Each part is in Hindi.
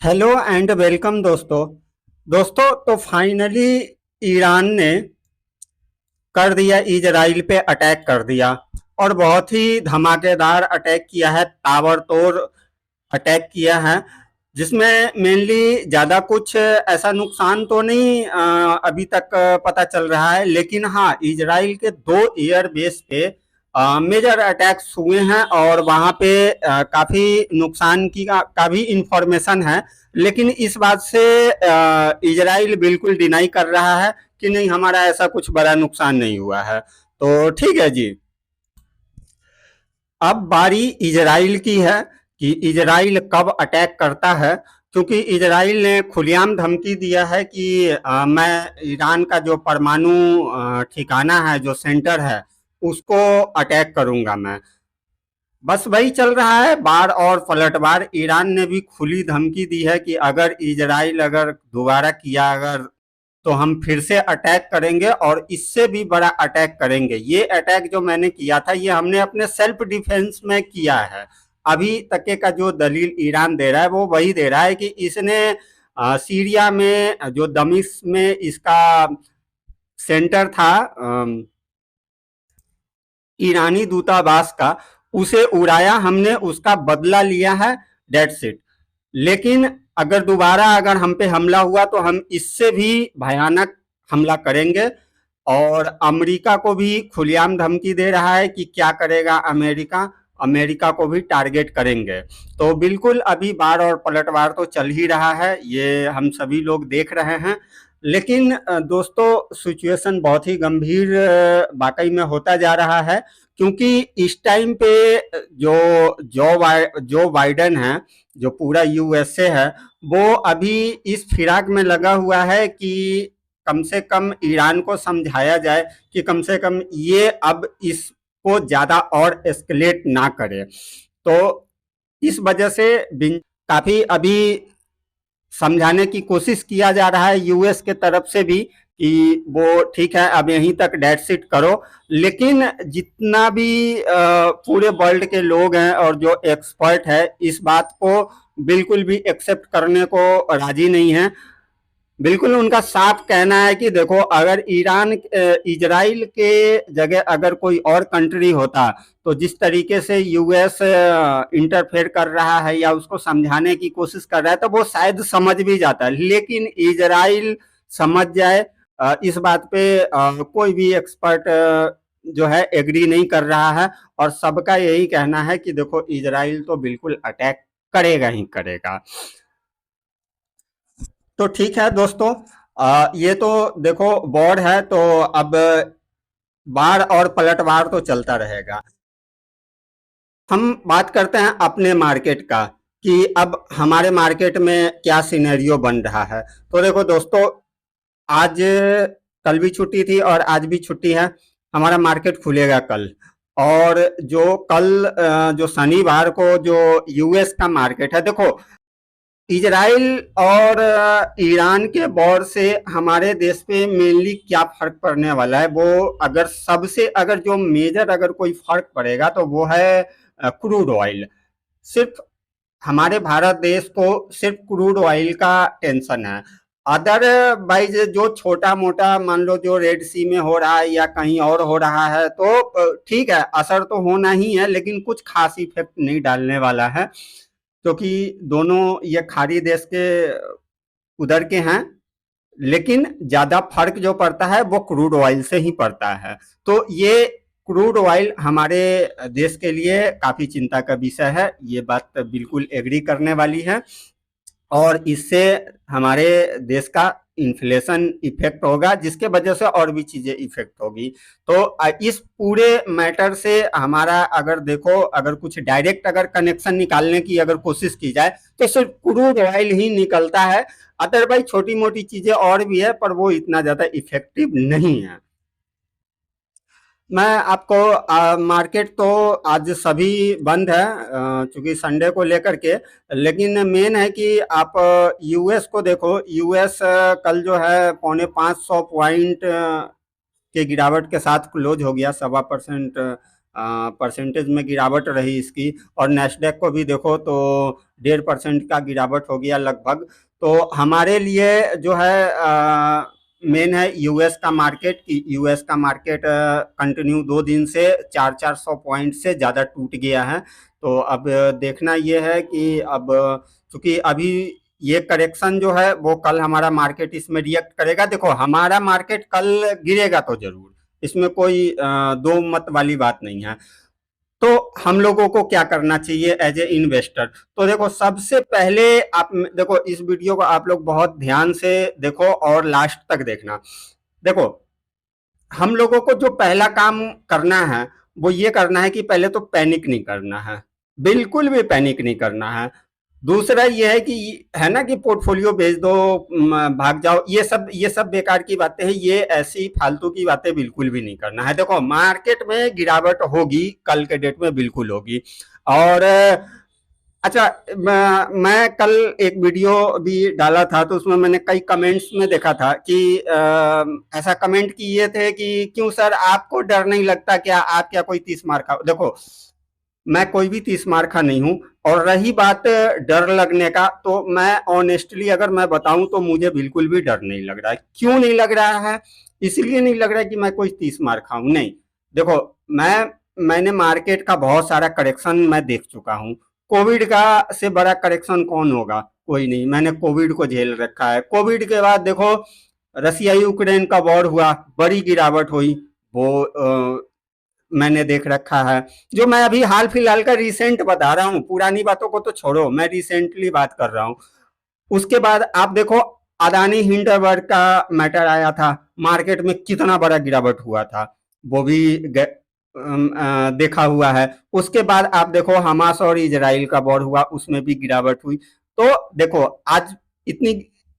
हेलो एंड वेलकम दोस्तों तो फाइनली ईरान ने कर दिया, इजराइल पे अटैक कर दिया और बहुत ही धमाकेदार अटैक किया है, ताबड़तोड़ अटैक किया है। जिसमें मेनली ज़्यादा कुछ ऐसा नुकसान तो नहीं अभी तक पता चल रहा है, लेकिन हाँ, इजराइल के दो एयर बेस पे मेजर अटैक्स हुए हैं और वहाँ पे काफ़ी नुकसान की का भी इंफॉर्मेशन है। लेकिन इस बात से इजराइल बिल्कुल डिनाई कर रहा है कि नहीं, हमारा ऐसा कुछ बड़ा नुकसान नहीं हुआ है। तो ठीक है जी, अब बारी इजराइल की है कि इजराइल कब अटैक करता है। क्योंकि इजराइल ने खुलेआम धमकी दिया है कि मैं ईरान का जो परमाणु ठिकाना है, जो सेंटर है, उसको अटैक करूंगा मैं। बस वही चल रहा है, बार और पलटवार। ईरान ने भी खुली धमकी दी है कि अगर इजराइल अगर दोबारा किया अगर, तो हम फिर से अटैक करेंगे और इससे भी बड़ा अटैक करेंगे। ये अटैक जो मैंने किया था, ये हमने अपने सेल्फ डिफेंस में किया है। अभी तक का जो दलील ईरान दे रहा है वो वही दे रहा है कि इसने सीरिया में जो दमिश्क में इसका सेंटर था, ईरानी दूतावास का, उसे उड़ाया हमने, उसका बदला लिया है, डेट्स इट। लेकिन अगर दोबारा अगर हम पे हमला हुआ तो हम इससे भी भयानक हमला करेंगे। और अमेरिका को भी खुलेआम धमकी दे रहा है कि क्या करेगा अमेरिका, अमेरिका को भी टारगेट करेंगे। तो बिल्कुल अभी बार और पलटवार तो चल ही रहा है, ये हम सभी लोग देख रहे हैं। लेकिन दोस्तों, सिचुएशन बहुत ही गंभीर वाकई में होता जा रहा है। क्योंकि इस टाइम पे जो बाइडेन है, जो पूरा यूएसए है, वो अभी इस फिराक में लगा हुआ है कि कम से कम ईरान को समझाया जाए कि कम से कम ये अब इसको ज्यादा और एस्केलेट ना करे। तो इस वजह से काफी अभी समझाने की कोशिश किया जा रहा है यूएस के तरफ से भी कि वो ठीक है, अब यहीं तक डेट सीट करो। लेकिन जितना भी पूरे वर्ल्ड के लोग हैं और जो एक्सपर्ट है, इस बात को बिल्कुल भी एक्सेप्ट करने को राजी नहीं है। बिल्कुल उनका साफ कहना है कि देखो, अगर ईरान इजराइल के जगह अगर कोई और कंट्री होता, तो जिस तरीके से यूएस इंटरफेयर कर रहा है या उसको समझाने की कोशिश कर रहा है, तो वो शायद समझ भी जाता। लेकिन इजराइल समझ जाए, इस बात पे कोई भी एक्सपर्ट जो है एग्री नहीं कर रहा है। और सबका यही कहना है कि देखो, इजराइल तो बिल्कुल अटैक करेगा ही करेगा। तो ठीक है दोस्तों, ये तो देखो वॉर है, तो अब बार और पलटवार तो चलता रहेगा। हम बात करते हैं अपने मार्केट का कि अब हमारे मार्केट में क्या सिनेरियो बन रहा है। तो देखो दोस्तों, आज कल भी छुट्टी थी और आज भी छुट्टी है। हमारा मार्केट खुलेगा कल। और जो कल जो शनिवार को जो यूएस का मार्केट है, देखो, इजराइल और ईरान के वॉर से हमारे देश पे मेनली क्या फर्क पड़ने वाला है, वो अगर सबसे अगर जो मेजर अगर कोई फर्क पड़ेगा तो वो है क्रूड ऑयल। सिर्फ हमारे भारत देश को सिर्फ क्रूड ऑयल का टेंशन है। अदरवाइज जो छोटा मोटा मान लो जो रेड सी में हो रहा है या कहीं और हो रहा है, तो ठीक है, असर तो होना ही है, लेकिन कुछ खास इफेक्ट नहीं डालने वाला है। क्योंकि दोनों ये खाड़ी देश के उधर के हैं। लेकिन ज्यादा फर्क जो पड़ता है वो क्रूड ऑयल से ही पड़ता है। तो ये क्रूड ऑयल हमारे देश के लिए काफी चिंता का विषय है, ये बात बिल्कुल एग्री करने वाली है। और इससे हमारे देश का इन्फ्लेशन इफेक्ट होगा, जिसके वजह से और भी चीजें इफेक्ट होगी। तो इस पूरे मैटर से हमारा अगर देखो, अगर कुछ डायरेक्ट अगर कनेक्शन निकालने की अगर कोशिश की जाए, तो सिर्फ क्रूड ऑयल ही निकलता है। अदरवाइज छोटी मोटी चीजें और भी है, पर वो इतना ज्यादा इफेक्टिव नहीं है। मैं आपको मार्केट तो आज सभी बंद है, चूंकि संडे को लेकर के। लेकिन मेन है कि आप यूएस को देखो। यूएस कल जो है 450 पॉइंट के गिरावट के साथ क्लोज हो गया, 1.25% परसेंटेज में गिरावट रही इसकी, और नेस्डेक को भी देखो तो 1.5% का गिरावट हो गया लगभग। तो हमारे लिए जो है मेन है यूएस का मार्केट, कि यूएस का मार्केट कंटिन्यू 2 दिन से 400 पॉइंट से ज़्यादा टूट गया है। तो अब देखना ये है कि अब चूंकि अभी ये करेक्शन जो है वो कल हमारा मार्केट इसमें रिएक्ट करेगा। देखो हमारा मार्केट कल गिरेगा तो जरूर, इसमें कोई दो मत वाली बात नहीं है। तो हम लोगों को क्या करना चाहिए एज ए इन्वेस्टर? तो देखो सबसे पहले आप देखो इस वीडियो को आप लोग बहुत ध्यान से देखो और लास्ट तक देखना। देखो हम लोगों को जो पहला काम करना है वो ये करना है कि पहले तो पैनिक नहीं करना है, बिल्कुल भी पैनिक नहीं करना है। दूसरा ये है कि है ना कि पोर्टफोलियो बेच दो, भाग जाओ, ये सब बेकार की बातें हैं। ये ऐसी फालतू की बातें बिल्कुल भी नहीं करना है। देखो मार्केट में गिरावट होगी, कल के डेट में बिल्कुल होगी। और अच्छा, मैं कल एक वीडियो भी डाला था तो उसमें मैंने कई कमेंट्स में देखा था कि ऐसा कमेंट किए थे कि क्यों सर आपको डर नहीं लगता, क्या आप क्या कोई 30 मार खा? देखो मैं कोई भी 30 मार खा नहीं हूं। और रही बात डर लगने का, तो मैं ऑनेस्टली अगर मैं बताऊं तो मुझे बिल्कुल भी डर नहीं लग रहा है। क्यों नहीं लग रहा है? इसलिए नहीं लग रहा है कि मैं कोई 30 मार खाऊं, नहीं। देखो मैंने मार्केट का बहुत सारा करेक्शन मैं देख चुका हूं। कोविड का से बड़ा करेक्शन कौन होगा? कोई नहीं। मैंने कोविड को झेल रखा है। कोविड के बाद देखो रसिया यूक्रेन का वॉर हुआ, बड़ी गिरावट हुई, वो मैंने देख रखा है। जो मैं अभी हाल फिलहाल का रिसेंट बता रहा हूँ, पुरानी बातों को तो छोड़ो, मैं रिसेंटली बात कर रहा हूँ। उसके बाद आप देखो अदानी हिंडनबर्ग का मैटर आया था, मार्केट में कितना बड़ा गिरावट हुआ था, वो भी देखा हुआ है। उसके बाद आप देखो हमास और इजराइल का वॉर हुआ, उसमें भी गिरावट हुई। तो देखो आज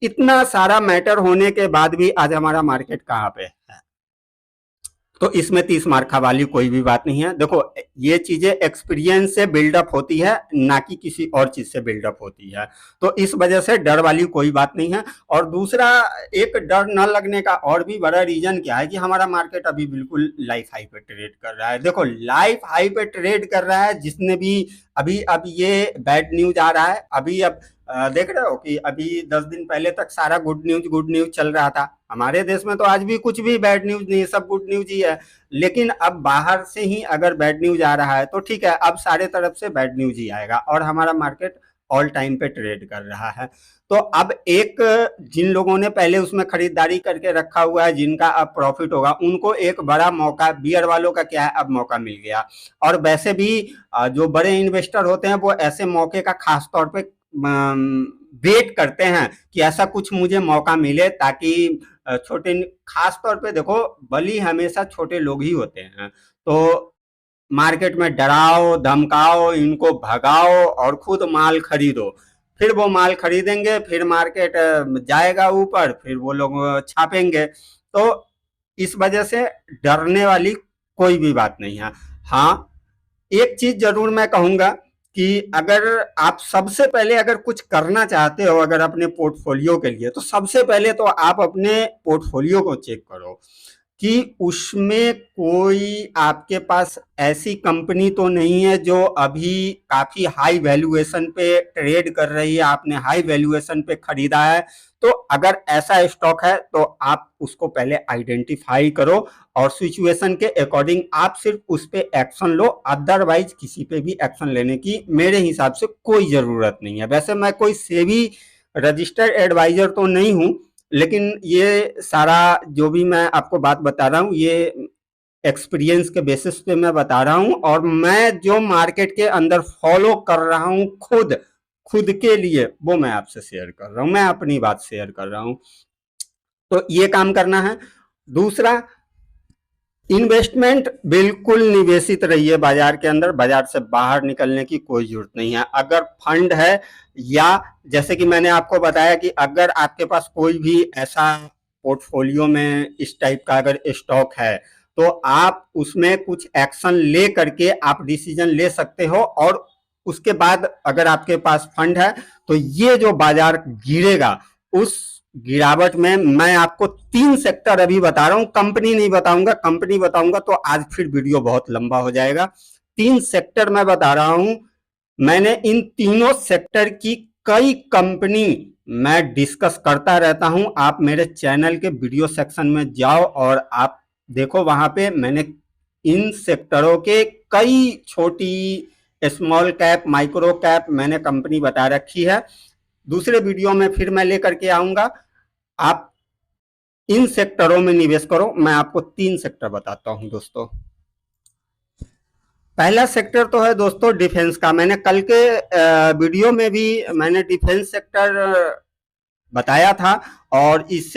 इतना सारा मैटर होने के बाद भी आज हमारा मार्केट कहाँ पे है? तो इसमें 30 मार्का वाली कोई भी बात नहीं है। देखो ये चीजें एक्सपीरियंस से बिल्डअप होती है, ना कि किसी और चीज से बिल्डअप होती है। तो इस वजह से डर वाली कोई बात नहीं है। और दूसरा, एक डर न लगने का और भी बड़ा रीजन क्या है कि हमारा मार्केट अभी बिल्कुल लाइफ हाई पे ट्रेड कर रहा है। देखो लाइफ हाई पे ट्रेड कर रहा है, जिसने भी अभी अब ये बैड न्यूज आ रहा है, अभी अब देख रहे हो कि अभी 10 दिन पहले तक सारा गुड न्यूज चल रहा था। हमारे देश में तो आज भी कुछ भी बैड न्यूज नहीं है, सब गुड न्यूज ही है। लेकिन अब बाहर से ही अगर बैड न्यूज आ रहा है तो ठीक है, अब सारे तरफ से बैड न्यूज ही आएगा और हमारा मार्केट ऑल टाइम पे ट्रेड कर रहा है। तो अब एक जिन लोगों ने पहले उसमें खरीदारी करके रखा हुआ है, जिनका अब प्रॉफिट होगा, उनको एक बड़ा मौका, बियर वालों का क्या है, अब मौका मिल गया। और वैसे भी जो बड़े इन्वेस्टर होते हैं वो ऐसे मौके का खास तौर पे वेट करते हैं कि ऐसा कुछ मुझे मौका मिले, ताकि छोटे, खास तौर पे देखो बली हमेशा छोटे लोग ही होते हैं। तो मार्केट में डराओ धमकाओ, इनको भगाओ और खुद माल खरीदो, फिर वो माल खरीदेंगे, फिर मार्केट जाएगा ऊपर, फिर वो लोग छापेंगे। तो इस वजह से डरने वाली कोई भी बात नहीं है। हाँ, एक चीज जरूर मैं कहूंगा कि अगर आप सबसे पहले अगर कुछ करना चाहते हो अगर अपने पोर्टफोलियो के लिए, तो सबसे पहले तो आप अपने पोर्टफोलियो को चेक करो कि उसमें कोई आपके पास ऐसी कंपनी तो नहीं है जो अभी काफी हाई वैल्यूएशन पे ट्रेड कर रही है, आपने हाई वैल्यूएशन पे खरीदा है। तो अगर ऐसा स्टॉक है तो आप उसको पहले आइडेंटिफाई करो और सिचुएशन के अकॉर्डिंग आप सिर्फ उस पे एक्शन लो, अदरवाइज किसी पे भी एक्शन लेने की मेरे हिसाब से कोई जरूरत नहीं है। वैसे मैं कोई सेबी रजिस्टर्ड एडवाइजर तो नहीं हूं, लेकिन ये सारा जो भी मैं आपको बात बता रहा हूँ ये एक्सपीरियंस के बेसिस पे मैं बता रहा हूँ, और मैं जो मार्केट के अंदर फॉलो कर रहा हूँ खुद खुद के लिए, वो मैं आपसे शेयर कर रहा हूँ, मैं अपनी बात शेयर कर रहा हूँ। तो ये काम करना है। दूसरा, इन्वेस्टमेंट बिल्कुल निवेशित रहिए बाजार के अंदर, बाजार से बाहर निकलने की कोई जरूरत नहीं है। अगर फंड है, या जैसे कि मैंने आपको बताया कि अगर आपके पास कोई भी ऐसा पोर्टफोलियो में इस टाइप का अगर स्टॉक है, तो आप उसमें कुछ एक्शन ले करके आप डिसीजन ले सकते हो। और उसके बाद अगर आपके पास फंड है तो ये जो बाजार गिरेगा उस गिरावट में मैं आपको 3 सेक्टर अभी बता रहा हूं, कंपनी नहीं बताऊंगा, कंपनी बताऊंगा तो आज फिर वीडियो बहुत लंबा हो जाएगा। 3 सेक्टर मैं बता रहा हूं, मैंने इन तीनों सेक्टर की कई कंपनी मैं डिस्कस करता रहता हूं। आप मेरे चैनल के वीडियो सेक्शन में जाओ और आप देखो, वहां पे मैंने इन सेक्टरों के कई छोटी स्मॉल कैप माइक्रो कैप मैंने कंपनी बता रखी है। दूसरे वीडियो में फिर मैं लेकर के आऊंगा, आप इन सेक्टरों में निवेश करो। मैं आपको 3 सेक्टर बताता हूं दोस्तों। पहला सेक्टर तो है दोस्तों डिफेंस का। मैंने कल के वीडियो में भी मैंने डिफेंस सेक्टर बताया था, और इस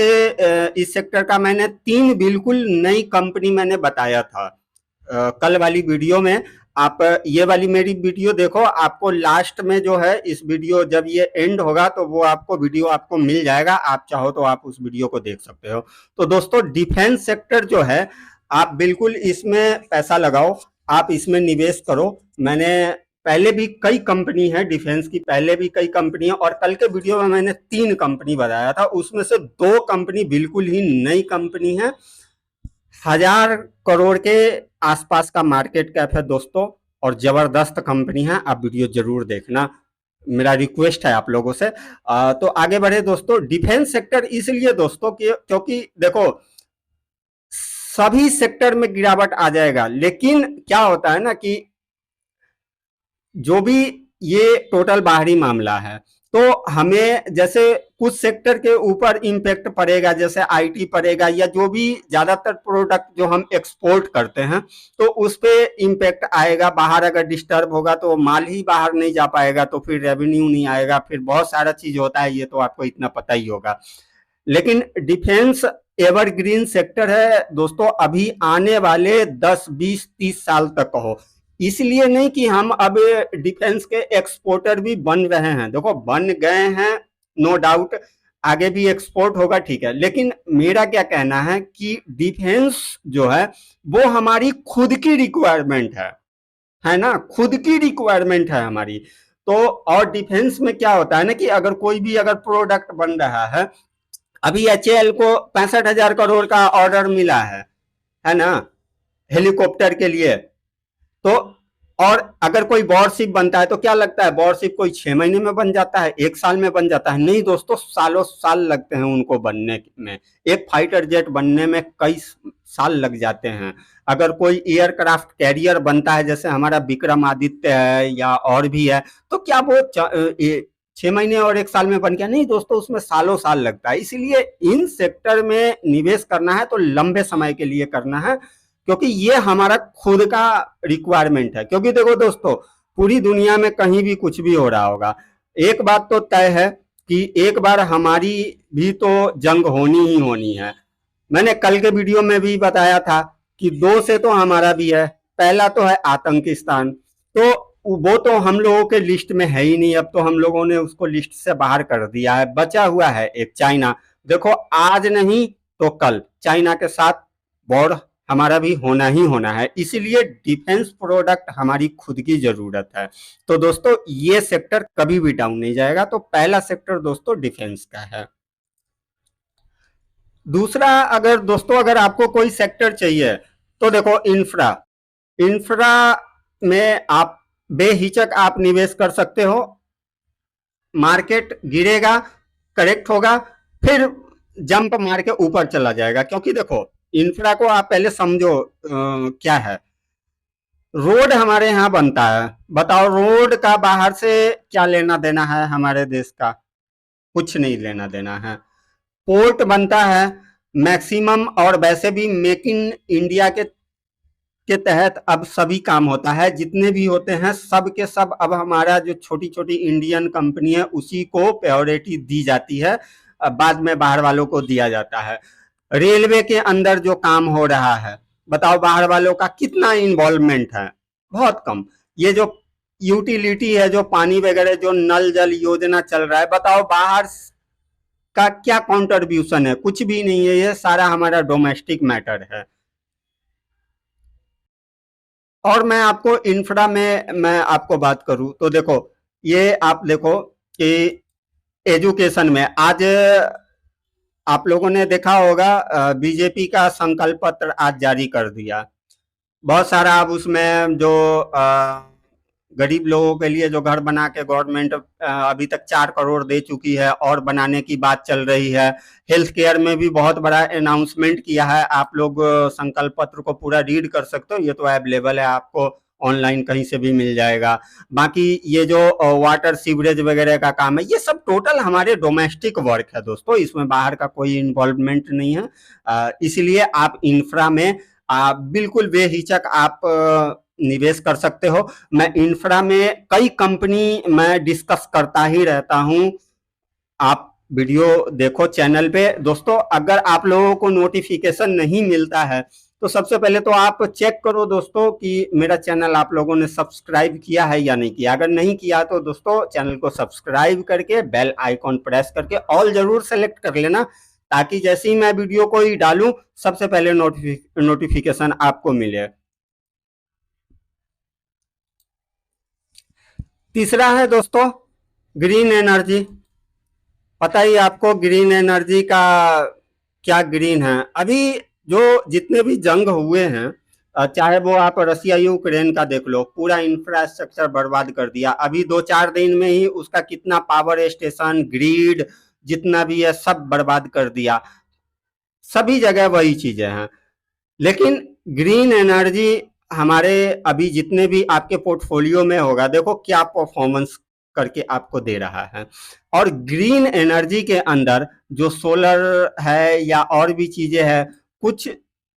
सेक्टर का मैंने 3 बिल्कुल नई कंपनी मैंने बताया था कल वाली वीडियो में। आप ये वाली मेरी वीडियो देखो, आपको लास्ट में जो है इस वीडियो जब ये एंड होगा तो वो आपको वीडियो आपको मिल जाएगा, आप चाहो तो आप उस वीडियो को देख सकते हो। तो दोस्तों डिफेंस सेक्टर जो है, आप बिल्कुल इसमें पैसा लगाओ, आप इसमें निवेश करो। मैंने पहले भी कई कंपनी है डिफेंस की, पहले भी कई कंपनी है, और कल के वीडियो में मैंने 3 कंपनी बताया था, उसमें से 2 कंपनी बिल्कुल ही नई कंपनी है। 1000 करोड़ के आसपास का मार्केट कैप है दोस्तों, और जबरदस्त कंपनी है। आप वीडियो जरूर देखना, मेरा रिक्वेस्ट है आप लोगों से। तो आगे बढ़े दोस्तों। डिफेंस सेक्टर इसलिए दोस्तों क्योंकि देखो सभी सेक्टर में गिरावट आ जाएगा, लेकिन क्या होता है ना कि जो भी ये टोटल बाहरी मामला है, तो हमें जैसे कुछ सेक्टर के ऊपर इम्पैक्ट पड़ेगा, जैसे आईटी पड़ेगा, या जो भी ज्यादातर प्रोडक्ट जो हम एक्सपोर्ट करते हैं तो उस पे इम्पैक्ट आएगा। बाहर अगर डिस्टर्ब होगा तो माल ही बाहर नहीं जा पाएगा, तो फिर रेवेन्यू नहीं आएगा, फिर बहुत सारा चीज होता है, ये तो आपको इतना पता ही होगा। लेकिन डिफेंस एवरग्रीन सेक्टर है दोस्तों, अभी आने वाले 10 20 30 साल तक हो। इसलिए नहीं कि हम अब डिफेंस के एक्सपोर्टर भी बन रहे हैं, देखो बन गए हैं, नो डाउट, आगे भी एक्सपोर्ट होगा, ठीक है। लेकिन मेरा क्या कहना है कि डिफेंस जो है वो हमारी खुद की रिक्वायरमेंट है ना, खुद की रिक्वायरमेंट है हमारी। तो और डिफेंस में क्या होता है ना कि अगर कोई भी अगर प्रोडक्ट बन रहा है, अभी एचएएल को 65,000 करोड़ का ऑर्डर मिला है ना, हेलीकॉप्टर के लिए। तो और अगर कोई वॉरशिप बनता है तो क्या लगता है वॉरशिप कोई 6 महीने में बन जाता है, 1 साल में बन जाता है? नहीं दोस्तों, सालों साल लगते हैं उनको बनने में। एक फाइटर जेट बनने में कई साल लग जाते हैं। अगर कोई एयरक्राफ्ट कैरियर बनता है, जैसे हमारा विक्रमादित्य है या और भी है, तो क्या वो 6 महीने और 1 साल में बन गया? नहीं दोस्तों, उसमें सालों साल लगता है। इसीलिए इन सेक्टर में निवेश करना है तो लंबे समय के लिए करना है, क्योंकि ये हमारा खुद का रिक्वायरमेंट है। क्योंकि देखो दोस्तों, पूरी दुनिया में कहीं भी कुछ भी हो रहा होगा, एक बात तो तय है कि एक बार हमारी भी तो जंग होनी ही होनी है। मैंने कल के वीडियो में भी बताया था कि 2 से तो हमारा भी है। पहला तो है आतंकिस्तान, तो वो तो हम लोगों के लिस्ट में है ही नहीं, अब तो हम लोगों ने उसको लिस्ट से बाहर कर दिया है। बचा हुआ है एक चाइना। देखो आज नहीं तो कल चाइना के साथ वॉर हमारा भी होना ही होना है, इसलिए डिफेंस प्रोडक्ट हमारी खुद की जरूरत है। तो दोस्तों ये सेक्टर कभी भी डाउन नहीं जाएगा। तो पहला सेक्टर दोस्तों डिफेंस का है। दूसरा, अगर दोस्तों अगर आपको कोई सेक्टर चाहिए तो देखो इंफ्रा, इंफ्रा में आप बेहिचक आप निवेश कर सकते हो। मार्केट गिरेगा, करेक्ट होगा, फिर जंप मार के ऊपर चला जाएगा। क्योंकि देखो इंफ्रा को आप पहले समझो क्या है। रोड हमारे यहाँ बनता है, बताओ रोड का बाहर से क्या लेना देना है हमारे देश का? कुछ नहीं लेना देना है। पोर्ट बनता है मैक्सिमम, और वैसे भी मेक इन इंडिया के तहत अब सभी काम होता है, जितने भी होते हैं सब के सब अब हमारा जो छोटी छोटी इंडियन कंपनी है उसी को प्रायोरिटी दी जाती है, बाद में बाहर वालों को दिया जाता है। रेलवे के अंदर जो काम हो रहा है, बताओ बाहर वालों का कितना इन्वॉल्वमेंट है? बहुत कम। ये जो यूटिलिटी है, जो पानी वगैरह, जो नल जल योजना चल रहा है, बताओ बाहर का क्या कंट्रीब्यूशन है? कुछ भी नहीं है, ये सारा हमारा डोमेस्टिक मैटर है। और मैं आपको इंफ्रा में मैं आपको बात करूं तो देखो, ये आप देखो कि एजुकेशन में आज आप लोगों ने देखा होगा बीजेपी का संकल्प पत्र आज जारी कर दिया। बहुत सारा अब उसमें जो गरीब लोगों के लिए जो घर बना के गवर्नमेंट अभी तक 4 करोड़ दे चुकी है और बनाने की बात चल रही है। हेल्थ केयर में भी बहुत बड़ा अनाउंसमेंट किया है। आप लोग संकल्प पत्र को पूरा रीड कर सकते हो, ये तो अवेलेबल है, आपको ऑनलाइन कहीं से भी मिल जाएगा। बाकी ये जो वाटर सीवरेज वगैरह का काम है, ये सब टोटल हमारे डोमेस्टिक वर्क है दोस्तों, इसमें बाहर का कोई इन्वॉल्वमेंट नहीं है। इसलिए आप इंफ्रा में बिल्कुल बेहिचक आप निवेश कर सकते हो। मैं इंफ्रा में कई कंपनी मैं डिस्कस करता ही रहता हूं, आप वीडियो देखो चैनल पे। दोस्तों अगर आप लोगों को नोटिफिकेशन नहीं मिलता है तो सबसे पहले तो आप चेक करो दोस्तों कि मेरा चैनल आप लोगों ने सब्सक्राइब किया है या नहीं किया। अगर नहीं किया तो दोस्तों चैनल को सब्सक्राइब करके बेल आइकॉन प्रेस करके ऑल जरूर सेलेक्ट कर लेना, ताकि जैसे ही मैं वीडियो को ही डालूं सबसे पहले नोटिफिकेशन आपको मिले। तीसरा है दोस्तों ग्रीन एनर्जी। पता ही आपको ग्रीन एनर्जी का क्या ग्रीन है। अभी जो जितने भी जंग हुए हैं, चाहे वो आप रसिया यूक्रेन का देख लो, पूरा इंफ्रास्ट्रक्चर बर्बाद कर दिया। अभी 2-4 दिन में ही उसका कितना पावर स्टेशन, ग्रिड जितना भी है सब बर्बाद कर दिया। सभी जगह वही चीजें हैं। लेकिन ग्रीन एनर्जी हमारे अभी जितने भी आपके पोर्टफोलियो में होगा, देखो क्या परफॉर्मेंस करके आपको दे रहा है। और ग्रीन एनर्जी के अंदर जो सोलर है या और भी चीजें हैं, कुछ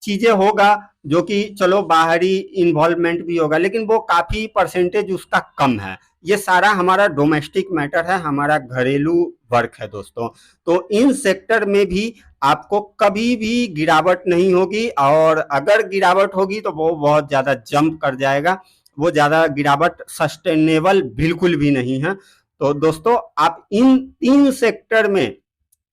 चीजें होगा जो कि चलो बाहरी इन्वॉल्वमेंट भी होगा, लेकिन वो काफी परसेंटेज उसका कम है। ये सारा हमारा डोमेस्टिक मैटर है, हमारा घरेलू वर्क है दोस्तों। तो इन सेक्टर में भी आपको कभी भी गिरावट नहीं होगी, और अगर गिरावट होगी तो वो बहुत ज्यादा जंप कर जाएगा। वो ज्यादा गिरावट सस्टेनेबल बिल्कुल भी नहीं है। तो दोस्तों आप इन 3 सेक्टर में,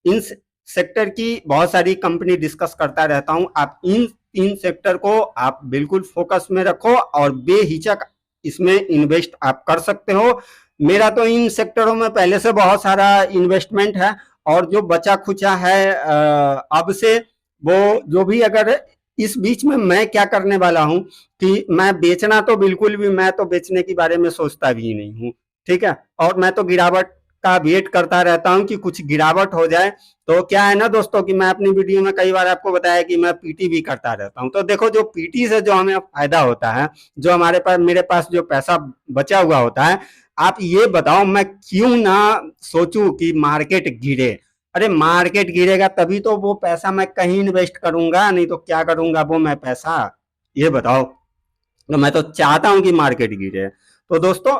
इन सेक्टर की बहुत सारी कंपनी डिस्कस करता रहता हूं, आप इन 3 सेक्टर को आप बिल्कुल फोकस में रखो और बेहिचक इसमें इन्वेस्ट आप कर सकते हो। मेरा तो इन सेक्टरों में पहले से बहुत सारा इन्वेस्टमेंट है, और जो बचा खुचा है अब से, वो जो भी अगर इस बीच में मैं क्या करने वाला हूं कि मैं बेचना तो बिल्कुल भी, मैं तो बेचने के बारे में सोचता भी नहीं हूं, ठीक है। और मैं तो गिरावट का वेट करता रहता हूं कि कुछ गिरावट हो जाए। तो क्या है ना दोस्तों कि मैं अपनी वीडियो में कई बार आपको बताया कि मैं पीटी भी करता रहता हूं। तो देखो जो पीटी से जो हमें फायदा होता है, जो हमारे पास, मेरे पास जो पैसा बचा हुआ होता है, आप ये बताओ मैं क्यों ना सोचूं कि मार्केट गिरे। अरे मार्केट गिरेगा तभी तो वो पैसा मैं कहीं इन्वेस्ट करूंगा, नहीं तो क्या करूंगा वो मैं पैसा, ये बताओ। तो मैं तो चाहता हूं कि मार्केट गिरे। तो दोस्तों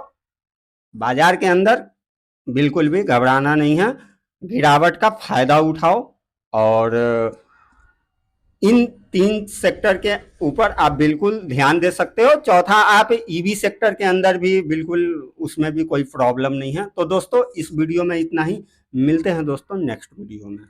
बाजार के अंदर बिल्कुल भी घबराना नहीं है, गिरावट का फायदा उठाओ। और इन 3 सेक्टर के ऊपर आप बिल्कुल ध्यान दे सकते हो। चौथा, आप ईवी सेक्टर के अंदर भी बिल्कुल, उसमें भी कोई प्रॉब्लम नहीं है। तो दोस्तों इस वीडियो में इतना ही, मिलते हैं दोस्तों नेक्स्ट वीडियो में।